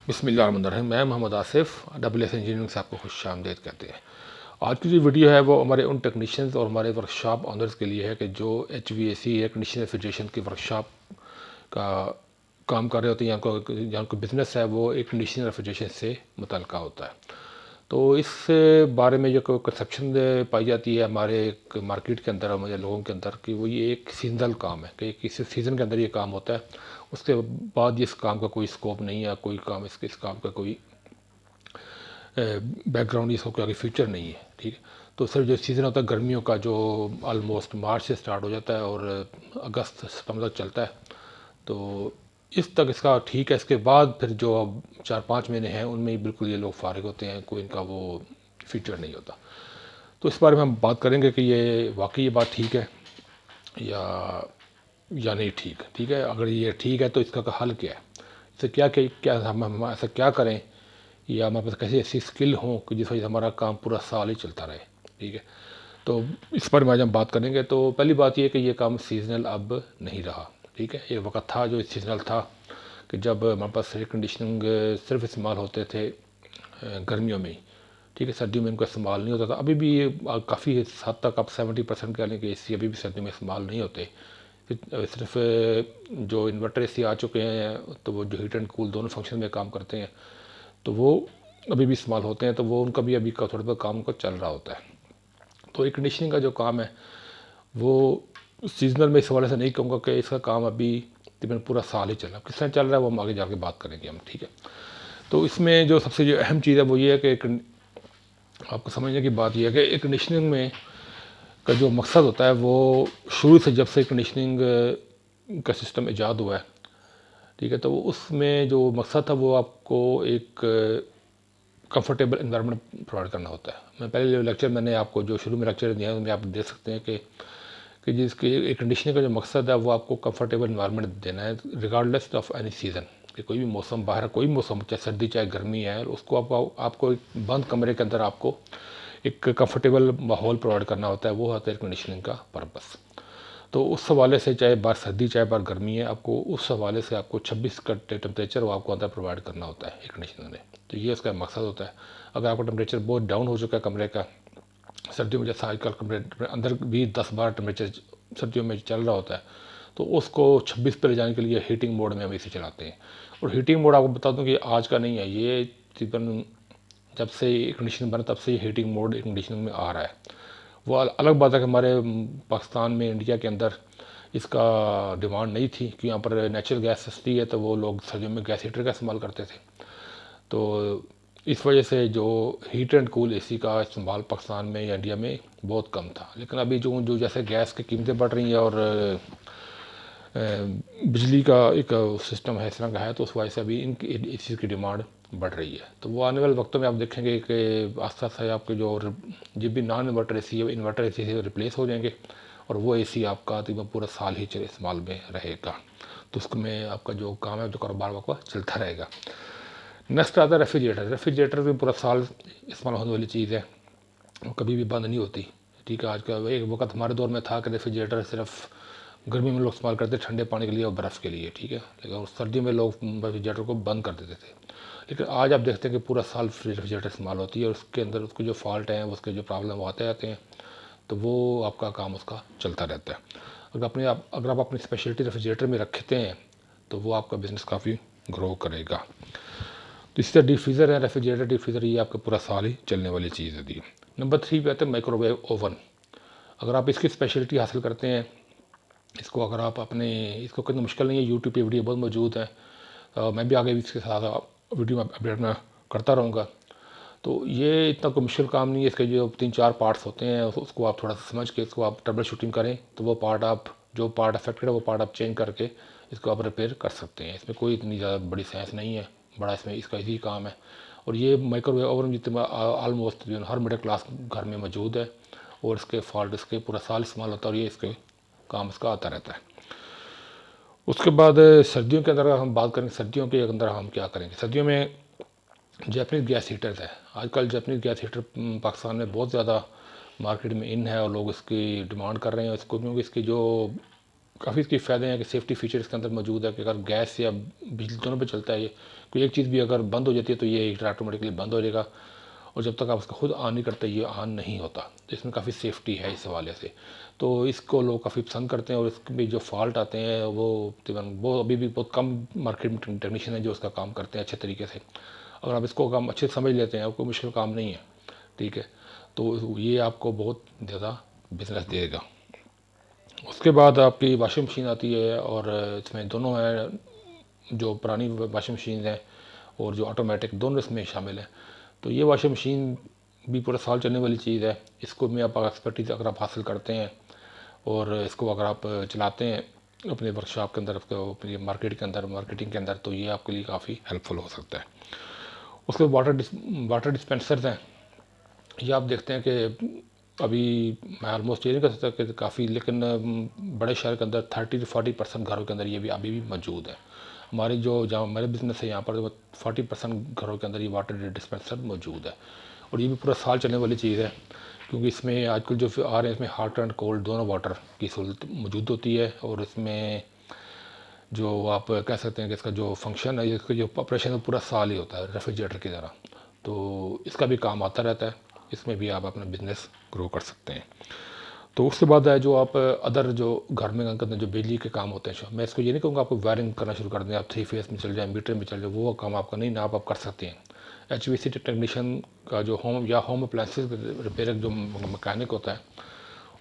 बिस्मिल्लाहिर्रहमानिर्रहीम। मैं Mohammad Asif WS engineering से आपको खुशामदीद कहते हैं। आज की जो वीडियो है वो हमारे उन टेक्नीशियंस और हमारे वर्कशॉप ऑनर्स के लिए है कि जो HVAC एयर कंडीशन रेफ्रिजरेशन की वर्कशॉप का काम कर रहे होते हैं या उनको बिज़नेस है वो एयर कंडीशन रेफ्रिजरेशन से मुतल्लिका होता है। तो इस बारे में जो कंसेप्शन पाई जाती है हमारे मार्केट के अंदर, हमारे लोगों के अंदर, कि वो ये एक सीजनल काम है कि किसी सीज़न के अंदर ये काम होता है, उसके बाद इस काम का कोई स्कोप नहीं है, कोई काम इस काम का कोई बैकग्राउंड, इसको कोई आगे फ्यूचर नहीं है। ठीक है, तो सर जो सीज़न होता है गर्मियों का, जो ऑलमोस्ट मार्च से स्टार्ट हो जाता है और अगस्त सितंबर तक चलता है, तो इस तक इसका ठीक है। इसके बाद फिर जो अब 4-5 महीने हैं उनमें ही बिल्कुल ये लोग फारिग होते हैं, कोई इनका वो फ्यूचर नहीं होता। तो इस बारे में हम बात करेंगे कि ये वाकई ये बात ठीक है या नहीं ठीक। ठीक है, अगर ये ठीक है तो इसका हल क्या है, इससे क्या क्या क्या हम ऐसा क्या करें, या हमारे पास कैसी ऐसी स्किल हो कि जिस वजह से हमारा काम पूरा साल ही चलता रहे। ठीक है, तो इस पर आज हम बात करेंगे। तो पहली बात ये कि ये काम सीजनल अब नहीं रहा। ठीक है, एक वक्त था जो सीजनल था कि जब हमारे पास एयर कंडीशनिंग सिर्फ इस्तेमाल होते थे गर्मियों में ही। ठीक है, सर्दियों में इनका इस्तेमाल नहीं होता था। अभी भी काफ़ी हद तक आप 70% कह लें कि AC अभी भी सर्दियों में इस्तेमाल नहीं होते। सिर्फ जो इन्वर्टर AC आ चुके हैं तो वो जो हीट एंड कूल दोनों फंक्शन में काम करते हैं, तो वो अभी भी इस्तेमाल होते हैं। तो वो उनका भी अभी का थोड़ा बहुत काम को चल रहा होता है। तो एयर कंडीशनिंग का जो काम है वो सीजनल में इस हवाले से नहीं कहूँगा कि इसका काम अभी तकरीबन पूरा साल ही चल रहा है। किस तरह चल रहा है वो हम आगे जाके बात करेंगे हम। ठीक है, तो इसमें जो सबसे जो अहम चीज़ है वो ये है कि आपको समझने की बात यह है कि एयर कंडीशनिंग में का जो मकसद होता है वो शुरू से, जब से एयर कंडीशनिंग का सिस्टम ईजाद हुआ है, ठीक है, तो उसमें जो मकसद था वो आपको एक कंफर्टेबल इन्वायरमेंट प्रोवाइड करना होता है। मैं पहले लेक्चर मैंने आपको जो शुरू में लेक्चर दिया है उसमें आप देख सकते हैं कि जिसके एयर कंडीशनिंग का जो मकसद है वो आपको कंफर्टेबल इन्वायरमेंट देना है, रिगार्डलेस ऑफ एनी सीज़न। कि कोई भी मौसम, बाहर कोई भी मौसम, चाहे सर्दी चाहे गर्मी है, उसको आपको एक बंद कमरे के अंदर आपको एक कंफर्टेबल माहौल प्रोवाइड करना होता है। वो होता है एयर कंडीशनिंग का पर्पस। तो उस हवाले से चाहे बाहर सर्दी चाहे बाहर गर्मी है, आपको उस हवाले से आपको 26 का टेम्परेचर वो आपको अंदर प्रोवाइड करना होता है एयर कंडीशनर में। तो ये उसका मकसद होता है। अगर आपका टेम्परेचर बहुत डाउन हो चुका है कमरे का, सर्दियों में जैसा आजकल कमरे अंदर भी 10-12 टेम्परेचर सर्दियों में चल रहा होता है, तो उसको 26 पे ले जाने के लिए हीटिंग मोड में हम इसे चलाते हैं। और हीटिंग मोड आपको बता दूं कि आज का नहीं है, ये तकरीबन जब से एयर कंडीशनर बना तब से हीटिंग मोड एयर कंडीशनिंग में आ रहा है। वो अलग बात है कि हमारे पाकिस्तान में, इंडिया के अंदर इसका डिमांड नहीं थी, कि यहाँ पर नेचुरल गैस सस्ती है, तो वो लोग सर्दियों में गैस हीटर का इस्तेमाल करते थे। तो इस वजह से जो हीट एंड कूल AC का इस्तेमाल पाकिस्तान में या इंडिया में बहुत कम था। लेकिन अभी जो जो जैसे गैस की कीमतें बढ़ रही हैं और बिजली का एक सिस्टम है इस तरह का है, तो उस वजह से अभी इस चीज़ की डिमांड बढ़ रही है। तो वो आने वाले वक्तों में आप देखेंगे कि आस्ते आस्ते आपके जो जब भी नॉन इन्वर्टर AC है, इन्वर्टर AC से रिप्लेस हो जाएंगे और वो AC आपका तकरीबन पूरा साल ही चले इस्तेमाल में रहेगा। तो उसमें आपका जो काम है, जो कारोबार आपका चलता रहेगा। नेक्स्ट आता है रेफ्रिजरेटर। रेफ्रिजरेटर भी पूरा साल इस्तेमाल होने वाली चीज़ है, वो कभी भी बंद नहीं होती। ठीक है, आज का एक वक्त हमारे दौर में था कि रेफ्रिजरेटर सिर्फ गर्मी में लोग इस्तेमाल करते ठंडे पानी के लिए और बर्फ़ के लिए। ठीक है, लेकिन सर्दियों में लोग रेफ्रिजरेटर को बंद कर देते थे। लेकिन आज आप देखते हैं कि पूरा साल रेफ्रिजरेटर इस्तेमाल होती है और उसके अंदर उसके जो फॉल्ट हैं, उसके जो प्रॉब्लम आते रहते हैं, तो वो आपका काम उसका चलता रहता है। अगर आप अपनी स्पेशलिटी रेफ्रिजरेटर में रखते हैं तो वो आपका बिज़नेस काफ़ी ग्रो करेगा। तो इसी तरह डिफ्रीज़र है, रेफ्रिजरेटर डिफ्रीज़र, ये आपका पूरा साल ही चलने वाली चीज़ है। नंबर 3 पे आते हैं माइक्रोवेव ओवन। अगर आप इसकी स्पेशलिटी हासिल करते हैं, इसको अगर आप अपने, इसको कितना मुश्किल नहीं है, यूट्यूब पे वीडियो बहुत मौजूद है। मैं भी आगे भी इसके साथ वीडियो में अपडेट में करता रहूँगा। तो ये इतना कोई मुश्किल काम नहीं है। इसके जो 3-4 पार्ट्स होते हैं उसको आप थोड़ा सा समझ के इसको आप ट्रबल शूटिंग करें, तो वो पार्ट आप, जो पार्ट अफेक्टेड है वो पार्ट आप चेंज करके इसको आप रिपेयर कर सकते हैं। इसमें कोई इतनी ज़्यादा बड़ी साइंस नहीं है, बड़ा इसमें इसका यही काम है। और ये माइक्रोवेव ओवन जितने ऑलमोस्ट हर मिडिल क्लास घर में मौजूद है और इसके फॉल्ट इसके पूरा साल इस्तेमाल होता है और ये इसके काम इसका आता रहता है। उसके बाद सर्दियों के अंदर हम बात करेंगे, सर्दियों के अंदर हम क्या करेंगे। सर्दियों में जैपनीज़ गैस हीटर्स है। आजकल जैपनीज़ गैस हीटर पाकिस्तान में बहुत ज़्यादा मार्केट में इन है और लोग इसकी डिमांड कर रहे हैं इसको, क्योंकि इसकी जो काफ़ी इसके फ़ायदे हैं कि सेफ्टी फीचर इसके अंदर मौजूद है कि अगर गैस या बिजली दोनों पे चलता है ये, कोई एक चीज़ भी अगर बंद हो जाती है तो ये हीटर ऑटोमेटिकली बंद हो जाएगा, और जब तक आप उसका खुद ऑन नहीं करते ये ऑन नहीं होता। तो इसमें काफ़ी सेफ्टी है इस हवाले से, तो इसको लोग काफ़ी पसंद करते हैं। और इसके जो फॉल्ट आते हैं वो तकरीबन वो अभी भी बहुत कम मार्केट में टेक्नीशियन है जो उसका काम करते हैं अच्छे तरीके से। अगर आप इसको काम अच्छे से समझ लेते हैं, कोई मुश्किल काम नहीं है, ठीक है, तो ये आपको बहुत ज़्यादा बिजनेस देगा। उसके बाद आपकी वॉशिंग मशीन आती है, और इसमें दोनों हैं, जो पुरानी वॉशिंग मशीन है और जो ऑटोमेटिक, दोनों इसमें शामिल हैं। तो ये वॉशिंग मशीन भी पूरा साल चलने वाली चीज़ है। इसको में आप एक्सपर्टीज अगर आप हासिल करते हैं और इसको अगर आप चलाते हैं अपने वर्कशॉप के अंदर, अपनी मार्केट के अंदर, मार्केटिंग के अंदर, तो ये आपके लिए काफ़ी हेल्पफुल हो सकता है। उसके वाटर डिस्पेंसर्स हैं। ये आप देखते हैं कि अभी मैं ऑलमोस्ट ये नहीं कह सकता कि काफ़ी, लेकिन बड़े शहर के अंदर 30 से 40% घरों के अंदर ये भी अभी भी मौजूद है। हमारी जो जहाँ हमारे बिज़नेस है यहाँ पर 40% घरों के अंदर ये वाटर डिस्पेंसर मौजूद है, और ये भी पूरा साल चलने वाली चीज़ है, क्योंकि इसमें आजकल जो आ रहे हैं इसमें हॉट एंड कोल्ड दोनों वाटर की सहूलत मौजूद होती है। और इसमें जो आप कह सकते हैं कि इसका जो फंक्शन है, इसका जो ऑपरेशन है पूरा साल ही होता है रेफ्रिजरेटर की तरह, तो इसका भी काम आता रहता है। इसमें भी आप अपना बिजनेस ग्रो कर सकते हैं। तो उसके बाद है जो आप अदर जो घर में अंदर जो बिजली के काम होते हैं, मैं इसको ये नहीं कहूँगा आपको वायरिंग करना शुरू कर दें, आप 3 फेस में चल जाएँ, मीटर में चल जाए, वो काम आपका नहीं ना, आप कर सकते हैं। HVAC टेक्नीशियन का जो होम या होम अप्लायंसेस रिपेयर जो मैकेनिक होता है,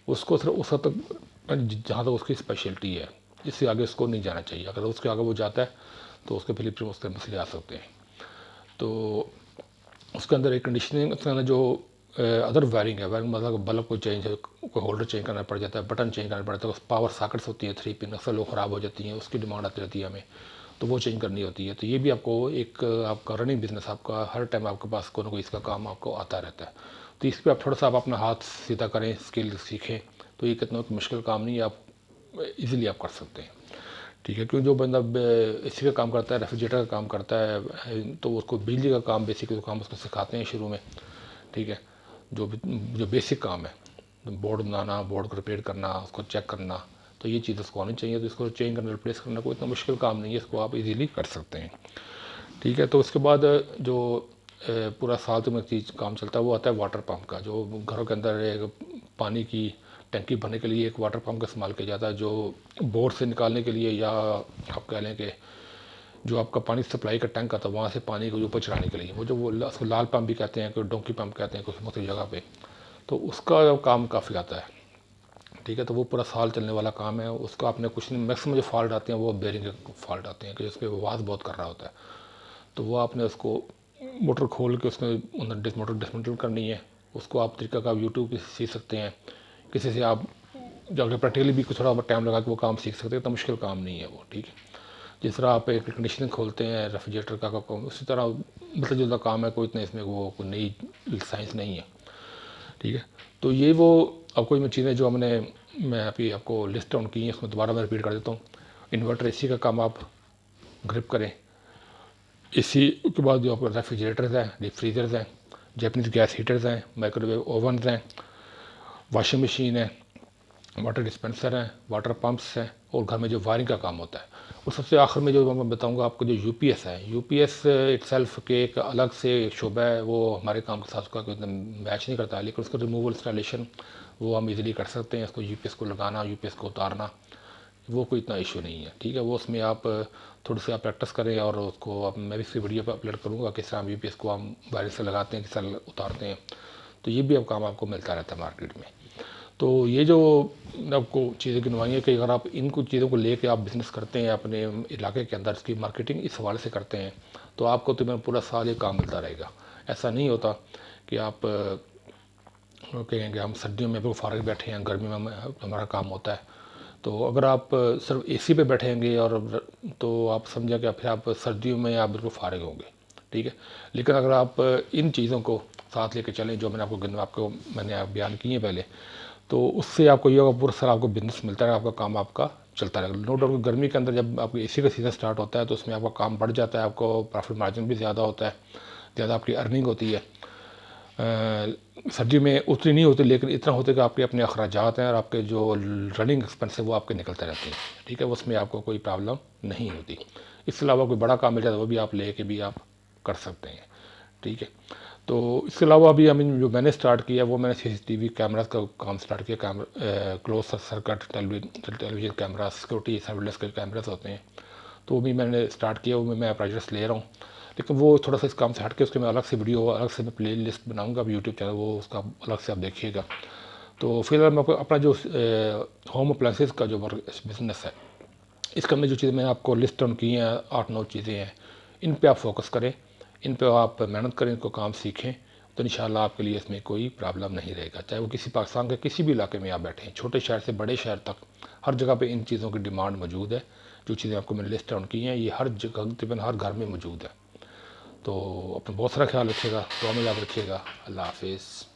उसको सिर्फ उस हद तक जहाँ तक उसकी स्पेशलिटी है, इससे आगे उसको नहीं जाना चाहिए। अगर उसके आगे वो जाता है तो उसके फिर उसके मसले आ सकते हैं। तो उसके अंदर एक कंडीशनिंग, उसके अंदर जो अदर वायरिंग है, वायरिंग मतलब बल्ब को चेंज, कोई होल्डर चेंज करना पड़ जाता है, बटन चेंज करना पड़ता है, पावर सॉकेट्स होती है 3 पिन, अक्सर लोग ख़राब हो जाती हैं, उसकी डिमांड आती रहती है हमें, तो वो चेंज करनी होती है। तो ये भी आपको एक आपका रनिंग बिजनेस, आपका हर टाइम आपके पास कोई ना कोई इसका काम आपको आता रहता है। तो इस पर आप थोड़ा सा आप अपना हाथ सीधा करें, स्किल सीखें, तो ये कितना मुश्किल काम नहीं है, आप इजीली आप कर सकते हैं, ठीक है। क्योंकि जो बंदा इसी का काम करता है, रेफ्रिजरेटर का काम करता है, तो उसको बिजली का काम, बेसिक काम उसको सिखाते हैं शुरू में, ठीक है। जो बेसिक काम है, बोर्ड बनाना, बोर्ड को रिपेयर करना, उसको चेक करना, तो ये चीज़ उसको आनी चाहिए। तो इसको चेंज करना, रिप्लेस करना कोई इतना मुश्किल काम नहीं है, इसको आप इजीली कर सकते हैं, ठीक है। तो उसके बाद जो पूरा साल तो में चीज़ काम चलता है वो आता है वाटर पंप का, जो घरों के अंदर एक पानी की टंकी भरने के लिए एक वाटर पंप का इस्तेमाल किया जाता है, जो बोर से निकालने के लिए, या आप कह लें कि जो आपका पानी सप्लाई का टैंक आता है वहाँ से पानी को ऊपर चढ़ाने के लिए, वो उसको लाल पंप भी कहते हैं, कोई डोंकी पंप कहते हैं कुछ मुख्तलिफ जगह पे, तो उसका काम काफ़ी आता है, ठीक है। तो वो पूरा साल चलने वाला काम है। उसका आपने कुछ नहीं, मैक्सिमम जो फॉल्ट आते हैं वो बेरिंग के फॉल्ट आते हैं कि उसके आवाज़ बहुत कर रहा होता है, तो वो आपने उसको मोटर खोल के उसमें अंदर मोटर डिसमेंटल करनी है। उसको आप तरीका का यूट्यूब पे सीख सकते हैं, किसी से आप जाकर प्रैक्टिकली भी कुछ थोड़ा टाइम लगा के वो काम सीख सकते हैं, तो मुश्किल काम नहीं है वो, ठीक है। जिस तरह आप एक कंडीशनिंग खोलते हैं रेफ्रिजरेटर का काम, उसी तरह मतलब जो काम है, कोई इतना इसमें वो कोई नई साइंस नहीं है, ठीक है। तो ये वो आपको ये चीज़ें जो मैं अभी आपको लिस्ट डाउन की हैं, उसमें दोबारा मैं रिपीट कर देता हूँ। इन्वर्टर एसी का काम आप ग्रिप करें, एसी के बाद जो आपके रेफ्रिजरेटर्स हैं, डीप फ्रीजर्स हैं, जैपनीज गैस हीटर्स हैं, माइक्रोवेव ओवन्स हैं, वॉशिंग मशीन है, वाटर डिस्पेंसर हैं, वाटर पंप्स हैं, और घर में जो वायरिंग का काम होता है। और सबसे आखिर में जो मैं बताऊंगा आपको, जो यूपीएस है, यूपीएस इटसेल्फ के एक अलग से एक शोबा है, वो हमारे काम के साथ उसका कोई मैच नहीं करता है, लेकिन उसका रिमूवल इंस्टॉलेशन वो हम इजीली कर सकते हैं। उसको यूपीएस को लगाना, यूपीएस को उतारना, वो कोई इतना इशू नहीं है, ठीक है। वो उसमें आप थोड़ी सी आप प्रैक्टिस करें, और उसको आप, मैं भी इसकी वीडियो पर अपलोड करूँगा किस तरह यूपीएस को हम वायर से लगाते हैं, किस तरह उतारते हैं, तो ये भी अब काम आपको मिलता रहता है मार्केट में। तो ये जो आपको चीज़ें गिनवाई है कि अगर आप इन कुछ चीज़ों को लेके आप बिज़नेस करते हैं अपने इलाके के अंदर, इसकी मार्केटिंग इस हवाले से करते हैं, तो आपको तो पूरा साल ये काम मिलता रहेगा। ऐसा नहीं होता कि आप कहेंगे हम सर्दियों में बिल्कुल फारग बैठे हैं, गर्मी में हमारा काम होता है। तो अगर आप सिर्फ एसी पे बैठेंगे और तो आप समझें कि फिर आप सर्दियों में आप बिल्कुल फारग होंगे, ठीक है। लेकिन अगर आप इन चीज़ों को साथ लेके चलें जो मैंने बयान किए पहले, तो उससे आपको ये होगा पूरा साल आपको बिजनेस मिलता है, आपका काम आपका चलता रहेगा। नो डाउट गर्मी के अंदर जब आपको एसी का सीज़न स्टार्ट होता है तो उसमें आपका काम बढ़ जाता है, आपको प्रॉफिट मार्जिन भी ज़्यादा होता है, ज़्यादा आपकी अर्निंग होती है। सर्दी में उतनी नहीं होती, लेकिन इतना होता है कि आपके अपने अखराजात हैं और आपके जो रनिंग एक्सपेंस है वो आपके निकलते रहते हैं, ठीक है, उसमें आपको कोई प्रॉब्लम नहीं होती। इसके अलावा कोई बड़ा काम मिल जाता है वो भी आप ले के भी आप कर सकते हैं, ठीक है। तो इसके अलावा अभी जो मैंने स्टार्ट किया वो मैंने CCTV कैमरास का काम स्टार्ट किया। Close circuit television camera, security surveillance के कैमरास होते हैं, तो वो भी मैंने स्टार्ट किया, वो मैं प्रोजेक्ट्स ले रहा हूँ। लेकिन वो थोड़ा सा इस काम से हट के उसके मैं अलग से वीडियो, अलग से मैं प्ले लिस्ट बनाऊँगा यूट्यूब चैनल, वो उसका अलग से आप देखिएगा। तो फिलहाल मैं अपना जो होम अप्लाइंसेस का जो बिज़नेस है, इसके अंदर जो चीज़ें मैंने आपको लिस्ट डाउन की हैं, 8-9 चीज़ें हैं, इन पे आप फोकस करें, इन पे आप मेहनत करें, इनको काम सीखें, तो इंशाल्लाह आपके लिए इसमें कोई प्रॉब्लम नहीं रहेगा। चाहे वो किसी पाकिस्तान के किसी भी इलाके में आप बैठे हैं, छोटे शहर से बड़े शहर तक, हर जगह पे इन चीज़ों की डिमांड मौजूद है। जो चीज़ें आपको मैंने लिस्ट डाउन की हैं ये हर जगह तकरीबन हर घर में मौजूद है। तो अपना बहुत सारा ख्याल रखिएगा, दुआ में याद रखिएगा। अल्लाह हाफिज़।